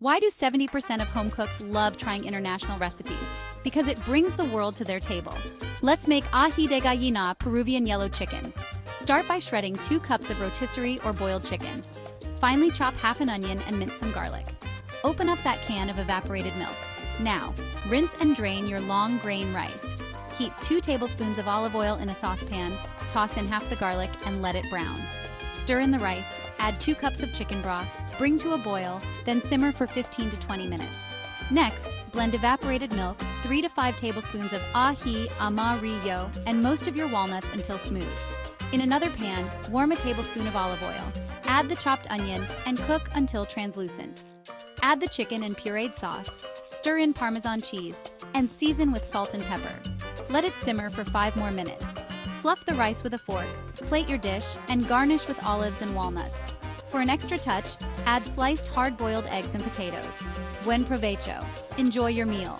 Why do 70% of home cooks love trying international recipes? Because it brings the world to their table. Let's make ají de gallina, Peruvian yellow chicken. Start by shredding 2 cups of rotisserie or boiled chicken. Finely chop half an onion and mince some garlic. Open up that can of evaporated milk. Now, rinse and drain your long grain rice. Heat 2 tablespoons of olive oil in a saucepan, toss in half the garlic and let it brown. Stir in the rice, add 2 cups of chicken broth, bring to a boil, then simmer for 15 to 20 minutes. Next, blend evaporated milk, 3 to 5 tablespoons of aji amarillo, and most of your walnuts until smooth. In another pan, warm a tablespoon of olive oil. Add the chopped onion and cook until translucent. Add the chicken and pureed sauce, stir in Parmesan cheese, and season with salt and pepper. Let it simmer for 5 more minutes. Fluff the rice with a fork, plate your dish, and garnish with olives and walnuts. For an extra touch, add sliced hard-boiled eggs and potatoes. Buen provecho. Enjoy your meal.